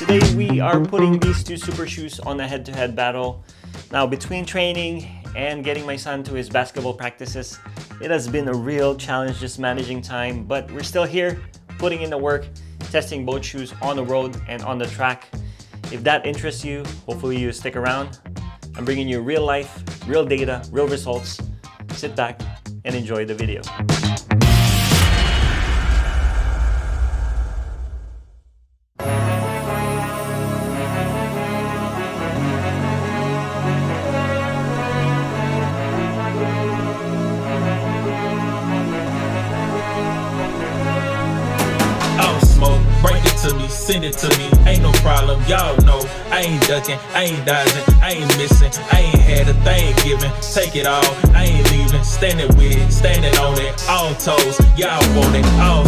Today we are putting these two super shoes on a head-to-head battle. Now, between training and getting my son to his basketball practices, it has been a real challenge just managing time, but we're still here putting in the work, testing both shoes on the road and on the track. If that interests you, hopefully you stick around. I'm bringing you real life, real data, real results. Sit back and enjoy the video. To me, send it to me, ain't no problem, y'all know. I ain't ducking, I ain't dodging, I ain't missing, I ain't had a thing given. Take it all, I ain't leaving, standing with it, standing on it, all toes, y'all want it, all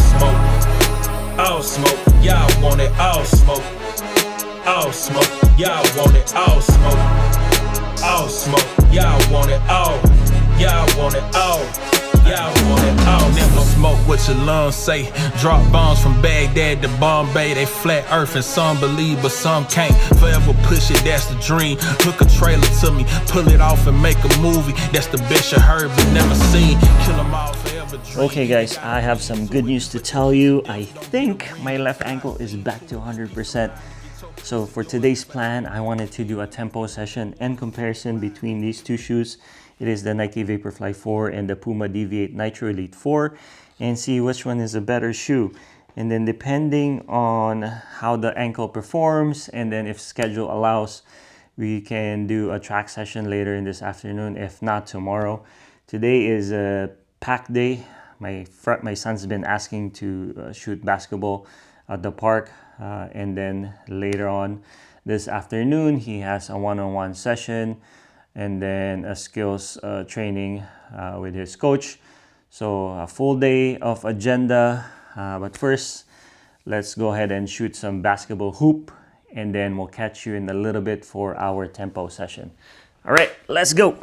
smoke, y'all want it, all smoke, y'all want it, all smoke, y'all want it, y'all want it, y'all want it all. Never smoke what your lungs say. Drop bombs from Baghdad to Bombay. They flat earth and some believe, but some can't. Forever push it, that's the dream. Hook a trailer to me, pull it off and make a movie. That's the best you heard but never seen. Kill them all forever dream. Okay guys, I have some good news to tell you. I think my left ankle is back to 100%. So for today's plan, I wanted to do a tempo session and comparison between these two shoes. It is the Nike Vaporfly 4 and the Puma Deviate Nitro Elite 4, and see which one is a better shoe. And then depending on how the ankle performs, and then if schedule allows, we can do a track session later in this afternoon, if not tomorrow. Today is a packed day. My son's been asking to shoot basketball at the park, and then later on this afternoon he has a one-on-one session and then a skills training with his coach. So a full day of agenda, but first let's go ahead and shoot some basketball hoop, and then we'll catch you in a little bit for our tempo session. All right, let's go.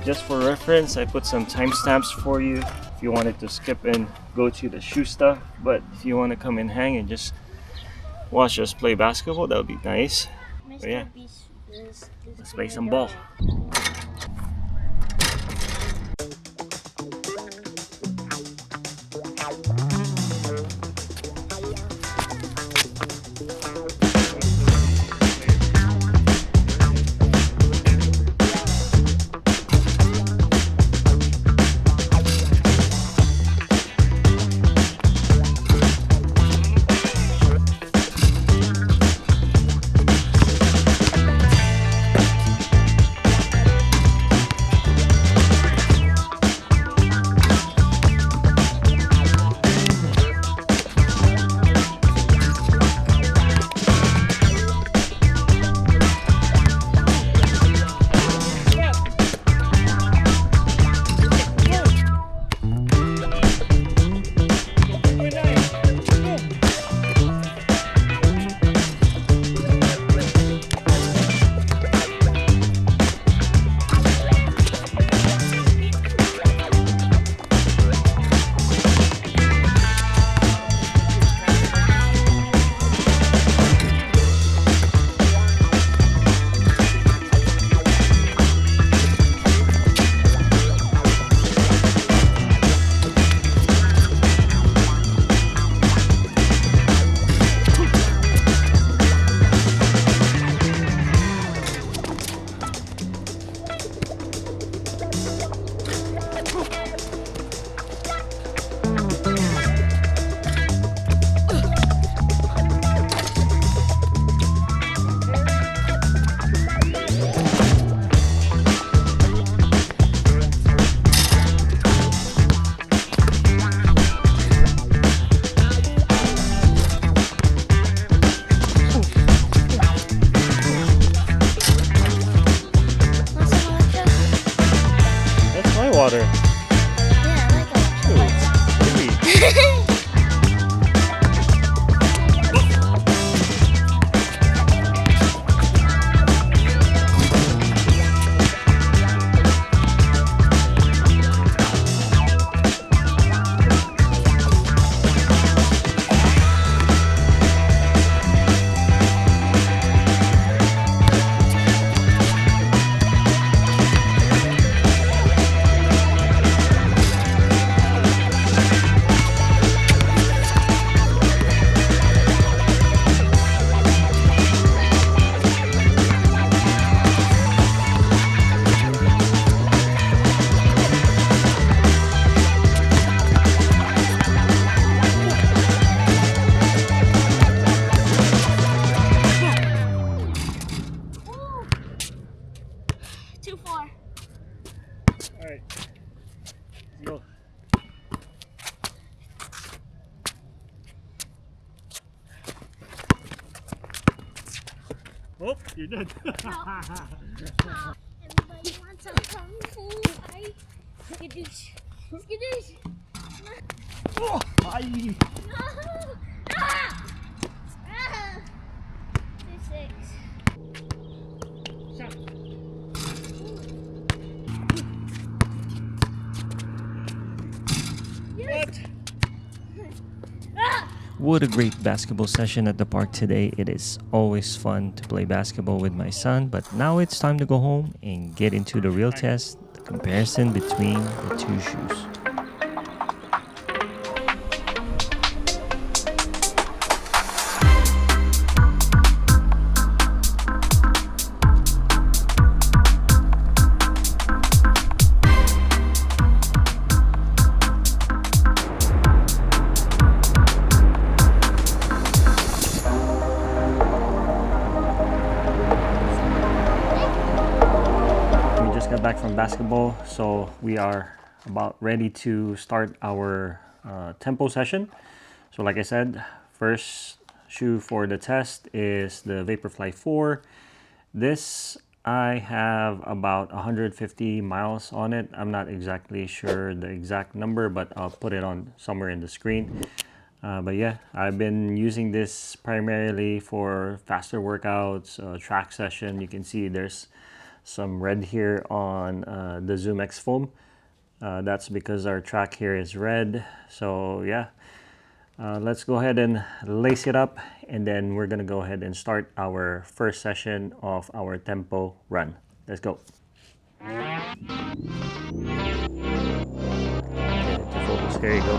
Just for reference, I put some timestamps for you if you wanted to skip and go to the shoe stuff. But if you want to come and hang and just watch us play basketball, that would be nice. But yeah, let's play some ball. Oh, you're dead. Everybody wants some kung fu. Skadoosh. Skadoosh. Oh, ay. No. Ah. Ah. 2-6. What? What a great basketball session at the park today. It is always fun to play basketball with my son, but now it's time to go home and get into the real test, the comparison between the two shoes. Got back from basketball, so we are about ready to start our tempo session. So like I said, first shoe for the test is the Vaporfly 4. This I have about 150 miles on it. I'm not exactly sure the exact number, but I'll put it on somewhere in the screen. But yeah, I've been using this primarily for faster workouts, track session. You can see there's some red here on the Zoom X foam. That's because our track here is red. So yeah, let's go ahead and lace it up, and then we're gonna go ahead and start our first session of our tempo run. Let's go. Get it to focus. There you go.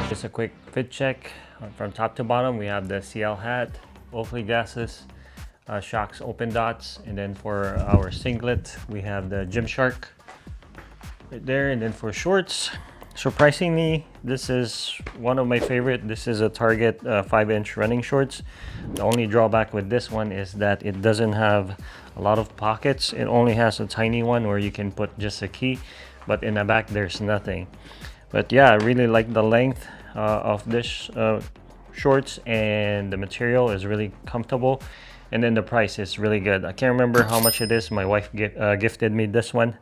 Just a quick fit check from top to bottom. We have the CL hat, Vaporfly glasses, Shocks open dots, and then for our singlet we have the Gymshark right there. And then for shorts, surprisingly, this is one of my favorite. This is a Target 5-inch running shorts. The only drawback with this one is that it doesn't have a lot of pockets. It only has a tiny one where you can put just a key, but in the back there's nothing. But yeah, I really like the length of this shorts, and the material is really comfortable. And then the price is really good. I can't remember how much it is. My wife gifted me this one.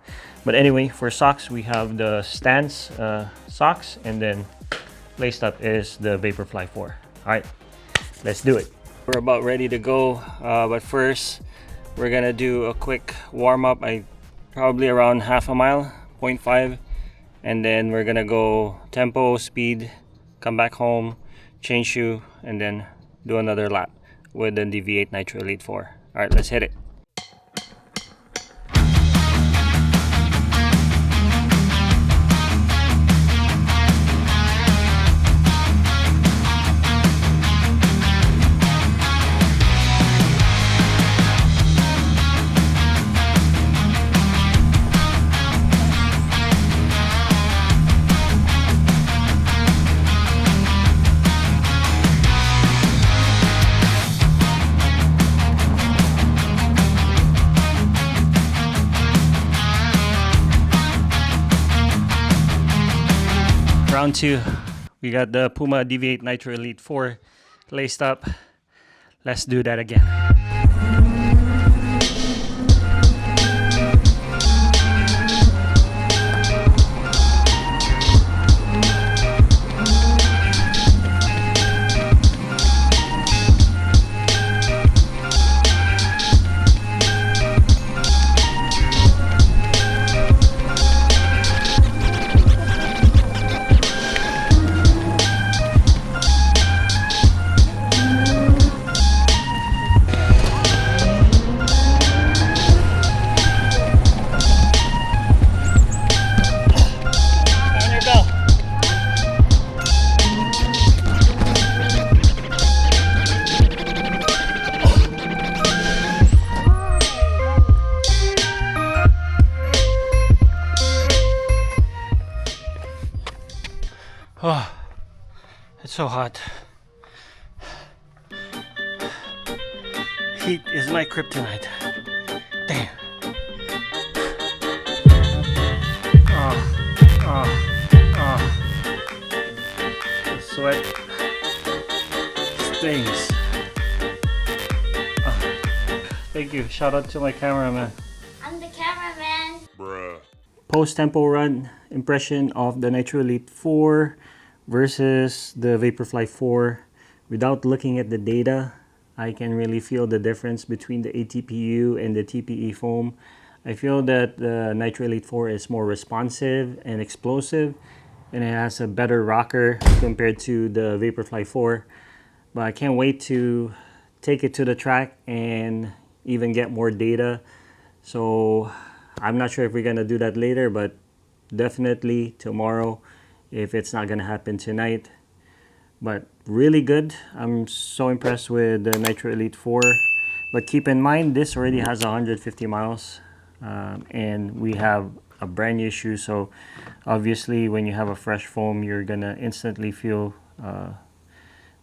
But anyway, for socks, we have the Stance socks, and then laced up is the Vaporfly 4. All right, let's do it. We're about ready to go, but first we're gonna do a quick warm up. Probably around half a mile, 0.5, and then we're gonna go tempo, speed, come back home, change shoe, and then do another lap with the Deviate Nitro Elite 4. All right, let's hit it. Round 2, we got the Puma Deviate Nitro Elite 4 laced up. Let's do that again. Oh, it's so hot. Heat is my kryptonite. Damn. The sweat stings. Thank you. Shout out to my cameraman. I'm the cameraman. Post-tempo run impression of the Nitro Elite 4 versus the Vaporfly 4. Without looking at the data, I can really feel the difference between the ATPU and the TPE foam. I feel that the Nitro Elite 4 is more responsive and explosive, and it has a better rocker compared to the Vaporfly 4. But I can't wait to take it to the track and even get more data. So I'm not sure if we're gonna do that later, but definitely tomorrow if it's not gonna happen tonight. But really good. I'm so impressed with the Nitro Elite 4. But keep in mind, this already has 150 miles and we have a brand new shoe. So obviously when you have a fresh foam, you're gonna instantly feel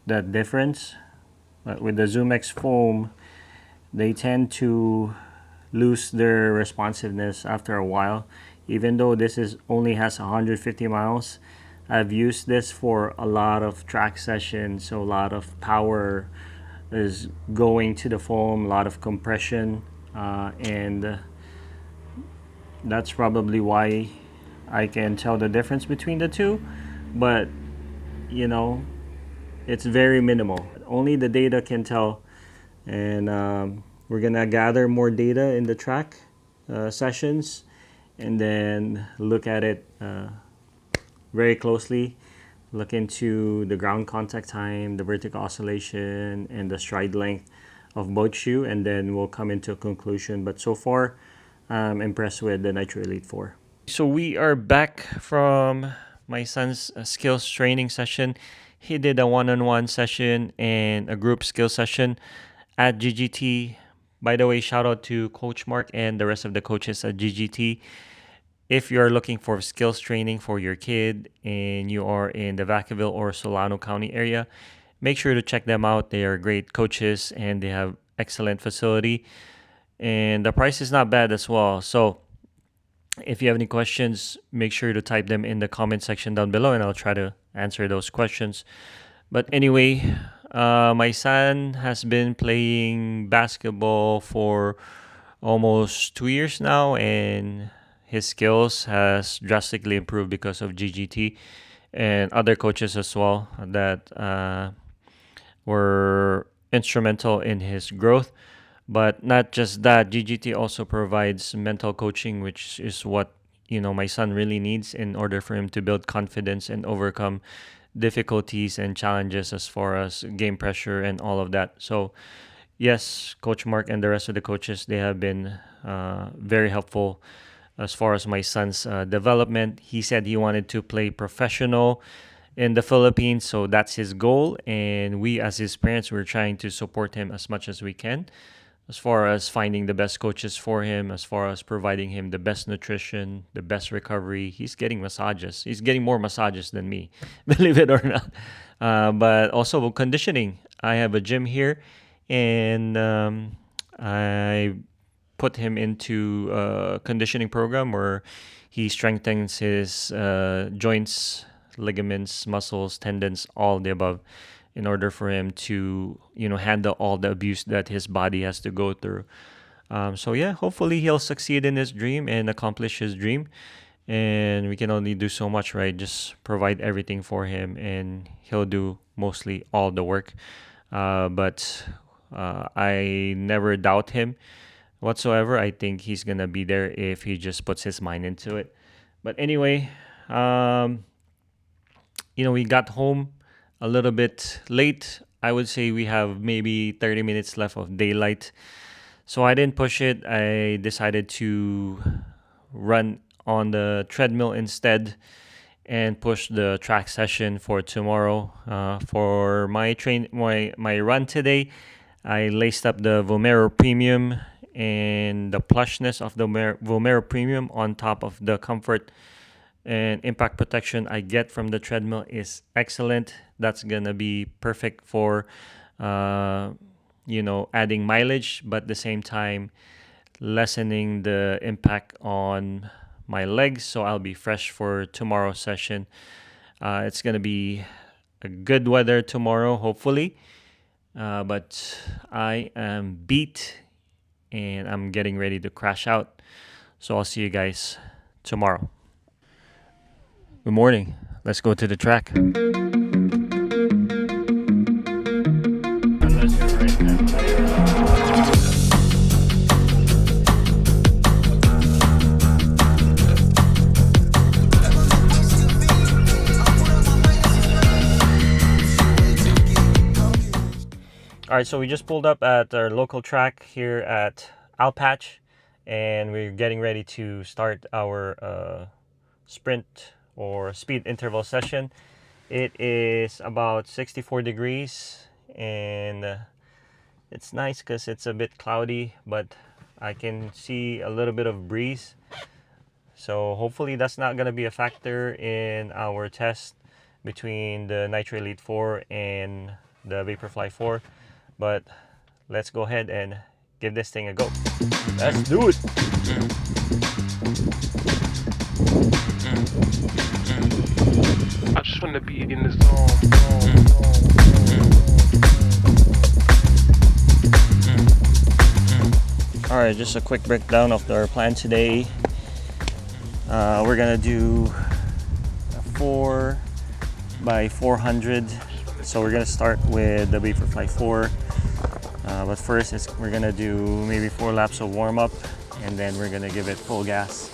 that difference. But with the Zoom X foam, they tend to lose their responsiveness after a while. Even though this is only has 150 miles, I've used this for a lot of track sessions, so a lot of power is going to the foam, a lot of compression, and that's probably why I can tell the difference between the two. But you know, it's very minimal. Only the data can tell, and we're gonna gather more data in the track sessions and then look at it very closely. Look into the ground contact time, the vertical oscillation, and the stride length of both shoe, and then we'll come into a conclusion. But so far, I'm impressed with the Nitro Elite 4. So we are back from my son's skills training session. He did a one-on-one session and a group skill session at GGT. By the way, shout out to Coach Mark and the rest of the coaches at GGT. If you are looking for skills training for your kid and you are in the Vacaville or Solano County area, make sure to check them out. They are great coaches and they have excellent facility. And the price is not bad as well. So if you have any questions, make sure to type them in the comment section down below and I'll try to answer those questions. But anyway, my son has been playing basketball for almost 2 years now, and his skills has drastically improved because of GGT and other coaches as well that were instrumental in his growth. But not just that, GGT also provides mental coaching, which is what my son really needs in order for him to build confidence and overcome difficulties and challenges as far as game pressure and all of that. So yes, Coach Mark and the rest of the coaches, they have been very helpful as far as my son's development. He said he wanted to play professional in the Philippines, so that's his goal, and we as his parents, we're trying to support him as much as we can as far as finding the best coaches for him, as far as providing him the best nutrition, the best recovery. He's getting massages. He's getting more massages than me, believe it or not. But also conditioning. I have a gym here, and I put him into a conditioning program where he strengthens his joints, ligaments, muscles, tendons, all the above, in order for him to handle all the abuse that his body has to go through. So yeah, hopefully he'll succeed in his dream and accomplish his dream. And we can only do so much, right? Just provide everything for him and he'll do mostly all the work. But I never doubt him whatsoever. I think he's gonna be there if he just puts his mind into it. But anyway, we got home a little bit late. I would say we have maybe 30 minutes left of daylight. So I didn't push it. I decided to run on the treadmill instead and push the track session for tomorrow. For my run today, I laced up the Vomero Premium, and the plushness of the Vomero Premium on top of the comfort and impact protection I get from the treadmill is excellent. That's gonna be perfect for adding mileage, but at the same time lessening the impact on my legs, so I'll be fresh for tomorrow's session. It's gonna be a good weather tomorrow, hopefully, but I am beat and I'm getting ready to crash out. So I'll see you guys tomorrow. Good morning. Let's go to the track. Alright, so we just pulled up at our local track here at Alpatch, and we're getting ready to start our sprint or speed interval session. It is about 64 degrees, and it's nice because it's a bit cloudy, but I can see a little bit of breeze. So hopefully that's not going to be a factor in our test between the Nitro Elite 4 and the Vaporfly 4. But let's go ahead and give this thing a go. Let's do it. I just want to be in the zone. Alright, just a quick breakdown of our plan today. We're gonna do a 4x400. So we're gonna start with the Vaporfly 4. But first we're gonna do maybe 4 laps of warm-up, and then we're gonna give it full gas,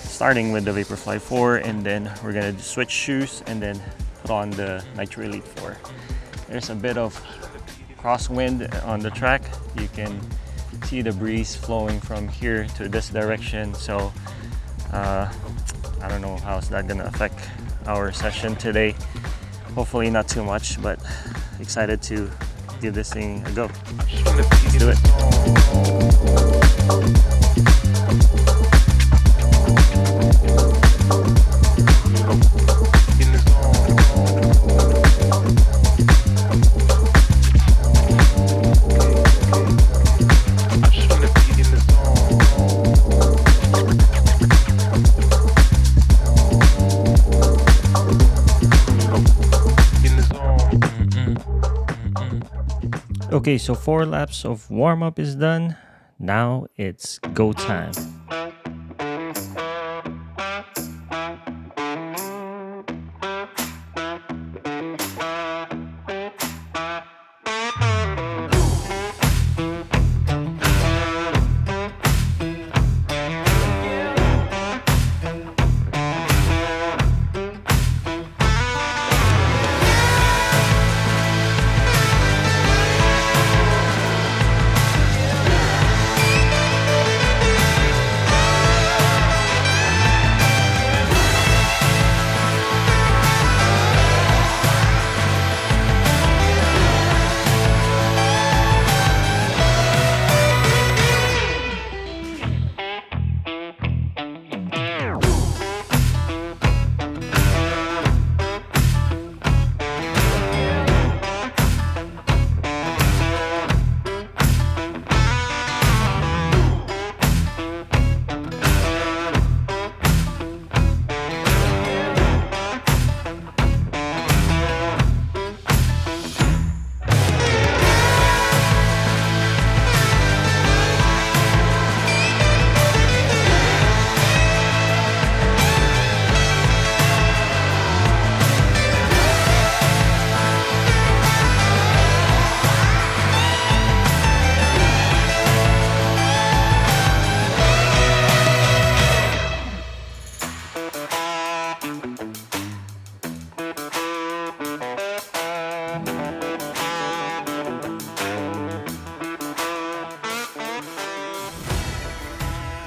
starting with the Vaporfly 4, and then we're gonna switch shoes and then put on the Nitro Elite 4. There's a bit of crosswind on the track. You can see the breeze flowing from here to this direction, so I don't know how is that gonna affect our session today. Hopefully not too much, but excited to give this thing a go. Let's do it. Okay, so 4 laps of warm-up is done. Now it's go time.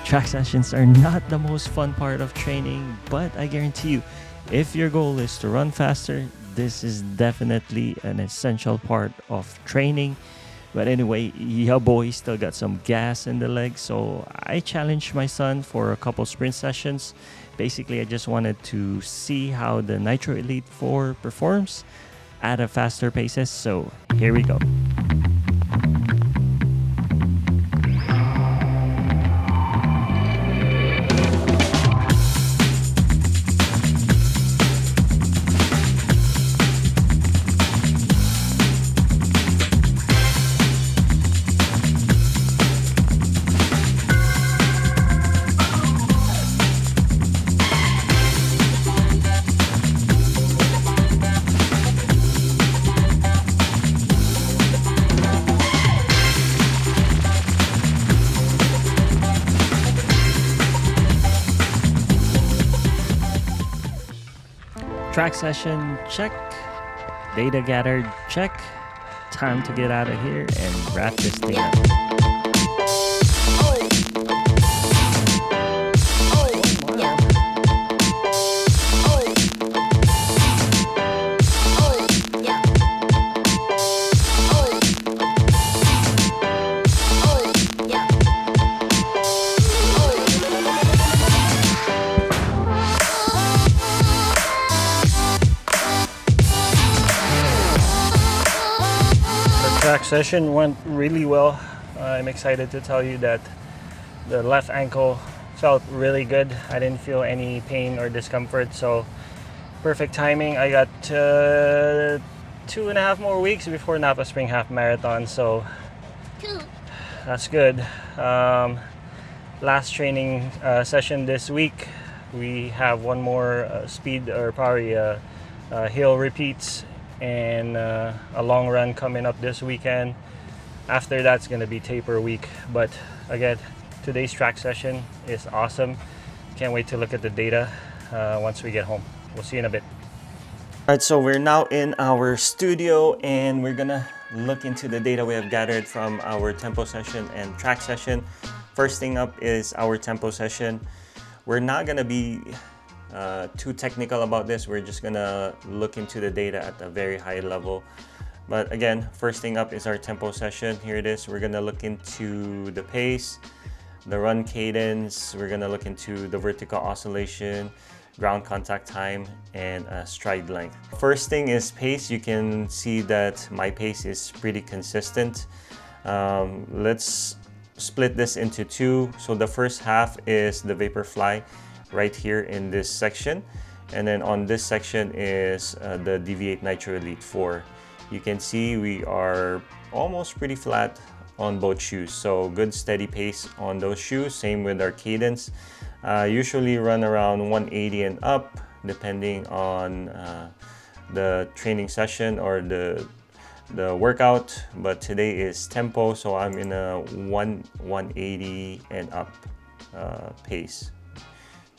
Track sessions are not the most fun part of training, but I guarantee you, if your goal is to run faster, this is definitely an essential part of training. But anyway, yeah boy, still got some gas in the legs, so I challenged my son for a couple sprint sessions. Basically, I just wanted to see how the Nitro Elite 4 performs at a faster paces, so here we go. Track session, check. Data gathered, check. Time to get out of here and wrap this thing up. Track session went really well. I'm excited to tell you that the left ankle felt really good. I didn't feel any pain or discomfort, so perfect timing. I got 2.5 more weeks before Napa Spring Half Marathon, so that's good. Last training session this week. We have one more speed or probably hill repeats and a long run coming up this weekend. After that's going to be taper week, but again, today's track session is awesome. Can't wait to look at the data once we get home. We'll see you in a bit. All right, so we're now in our studio and we're gonna look into the data we have gathered from our tempo session and track session. First thing up is our tempo session. We're not gonna be too technical about this. We're just gonna look into the data at a very high level. But again, first thing up is our tempo session. Here it is. We're gonna look into the pace, the run cadence. We're gonna look into the vertical oscillation, ground contact time, and stride length. First thing is pace. You can see that my pace is pretty consistent. Let's split this into two. So the first half is the Vaporfly right here in this section, and then on this section is the Deviate Nitro Elite 4. You can see we are almost pretty flat on both shoes, so good steady pace on those shoes. Same with our cadence. Usually run around 180 and up depending on the training session or the workout, but today is tempo, so I'm in a 180 and up pace.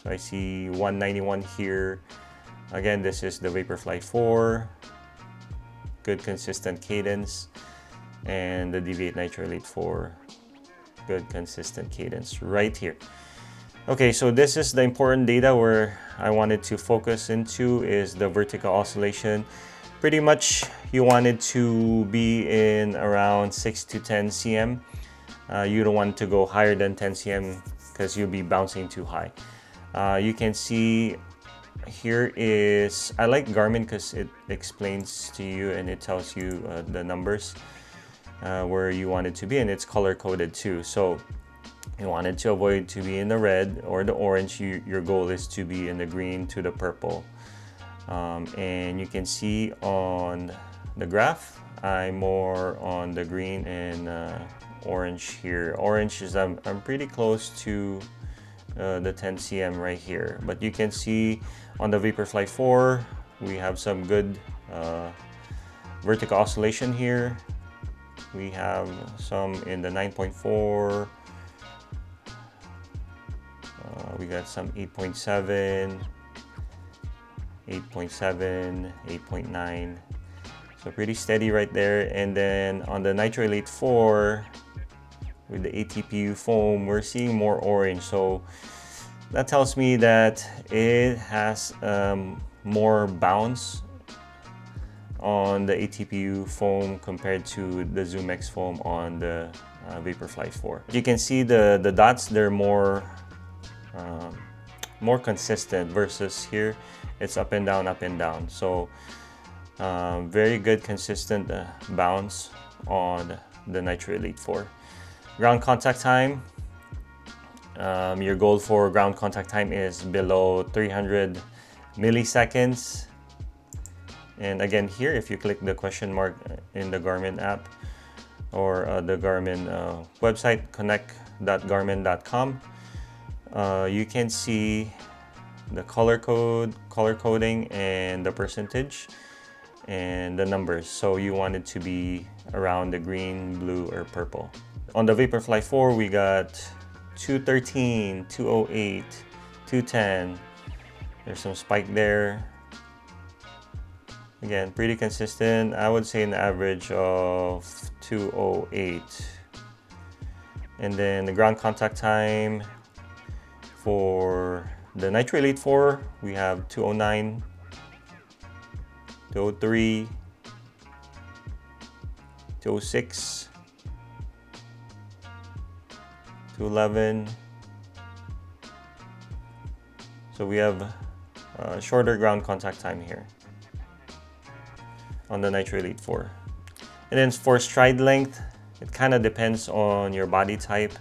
So I see 191 here. Again, this is the Vaporfly 4. Good consistent cadence. And the Deviate Nitro Elite 4. Good consistent cadence right here. Okay, so this is the important data where I wanted to focus into is the vertical oscillation. Pretty much you wanted to be in around 6 to 10 cm. You don't want to go higher than 10 cm because you'll be bouncing too high. You can see here is, I like Garmin because it explains to you and it tells you the numbers where you want it to be, and it's color coded too. So you wanted to avoid to be in the red or the orange. Your goal is to be in the green to the purple. And you can see on the graph, I'm more on the green and orange here. Orange is I'm pretty close to the 10 cm right here, but you can see on the Vaporfly 4 we have some good vertical oscillation here. We have some in the 9.4, we got some 8.7, 8.7, 8.9, so pretty steady right there. And then on the Nitro Elite 4 with the ATPU foam, we're seeing more orange, so that tells me that it has more bounce on the ATPU foam compared to the Zoom X foam on the Vaporfly 4. You can see the dots, they're more consistent versus here it's up and down, up and down. So very good consistent bounce on the Nitro Elite 4. Ground contact time, your goal for ground contact time is below 300 milliseconds. And again here, if you click the question mark in the Garmin app or the Garmin website, connect.garmin.com, you can see the color coding and the percentage and the numbers. So you want it to be around the green, blue, or purple. On the Vaporfly 4, we got 213, 208, 210. There's some spike there. Again, pretty consistent. I would say an average of 208. And then the ground contact time for the Nitro Elite 4, we have 209, 203, 206, 211. So we have shorter ground contact time here on the Nitro Elite 4. And then for stride length, it kind of depends on your body type.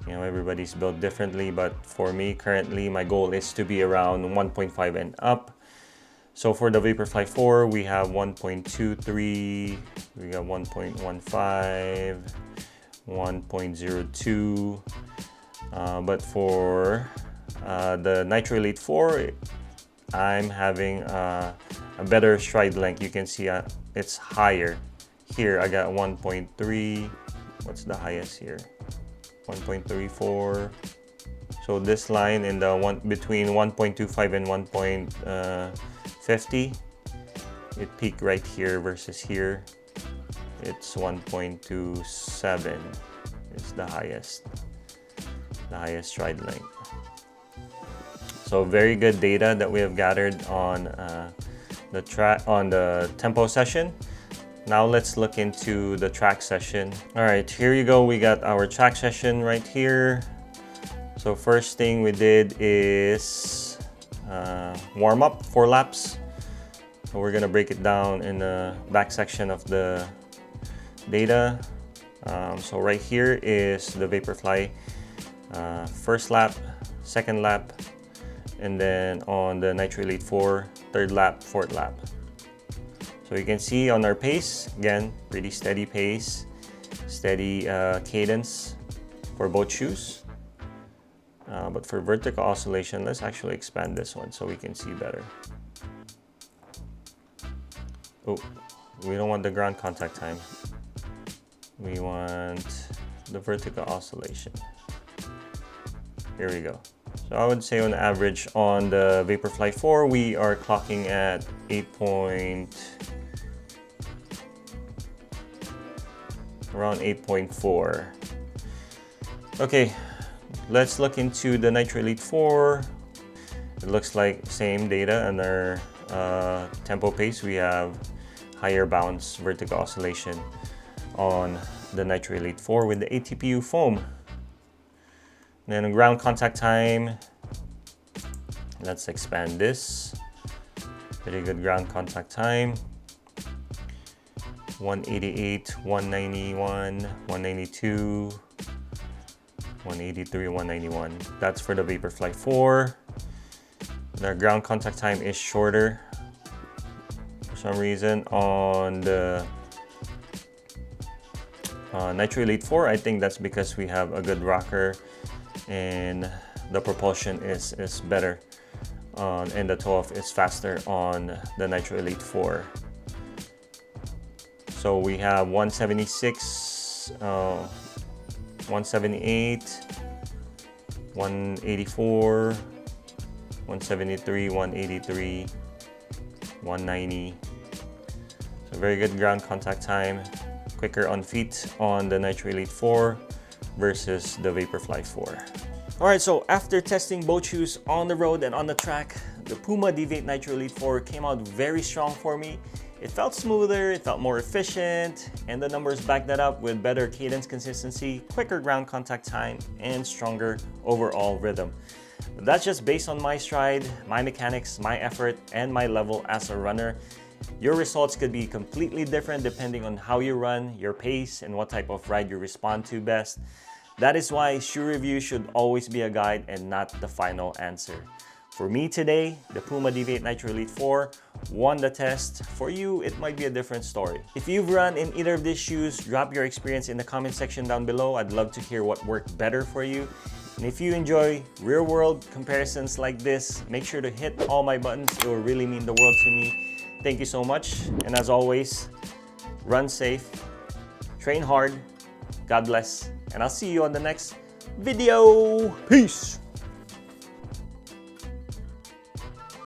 You know, everybody's built differently, but for me currently, my goal is to be around 1.5 and up. So for the Vaporfly 4, we have 1.23, we got 1.15, 1.02. But for the Nitro Elite 4, I'm having a better stride length. You can see it's higher. Here I got 1.3. What's the highest here? 1.34. So this line in the one between 1.25 and 1.50, it peaked right here versus here. It's 1.27 is the highest stride length. So very good data that we have gathered on the tempo session. Now let's look into the track session. All right, here you go. We got our track session right here. So first thing we did is warm up 4 laps. So we're gonna break it down in the back section of the data. So right here is the Vaporfly first lap, second lap, and then on the Nitro Elite 4, third lap, fourth lap. So you can see on our pace, again, pretty steady pace, steady cadence for both shoes. But for vertical oscillation, let's actually expand this one so we can see better. Oh, we don't want the ground contact time. We want the vertical oscillation. Here we go. So I would say on average on the Vaporfly 4, we are clocking at around 8.4. Okay, let's look into the Nitro Elite 4. It looks like same data on our tempo pace. We have higher bounce vertical oscillation on the Nitro Elite 4 with the ATPU foam. And then ground contact time, let's expand this. Pretty good ground contact time. 188, 191, 192, 183, 191. That's for the Vaporfly 4. The ground contact time is shorter for some reason on the Nitro Elite 4. I think that's because we have a good rocker and the propulsion is better and the toe off is faster on the Nitro Elite 4. So we have 176, 178, 184, 173, 183, 190. So very good ground contact time, quicker on feet on the Nitro Elite 4 versus the Vaporfly 4. Alright, so after testing both shoes on the road and on the track, the Puma Deviate Nitro Elite 4 came out very strong for me. It felt smoother, it felt more efficient, and the numbers back that up with better cadence consistency, quicker ground contact time, and stronger overall rhythm. But that's just based on my stride, my mechanics, my effort, and my level as a runner. Your results could be completely different depending on how you run, your pace, and what type of ride you respond to best. That is why shoe review should always be a guide and not the final answer. For me today, the Puma Deviate Nitro Elite 4 won the test. For you, it might be a different story. If you've run in either of these shoes, drop your experience in the comment section down below. I'd love to hear what worked better for you. And if you enjoy real-world comparisons like this, make sure to hit all my buttons. It will really mean the world to me. Thank you so much. And as always, run safe, train hard, God bless, and I'll see you on the next video. Peace!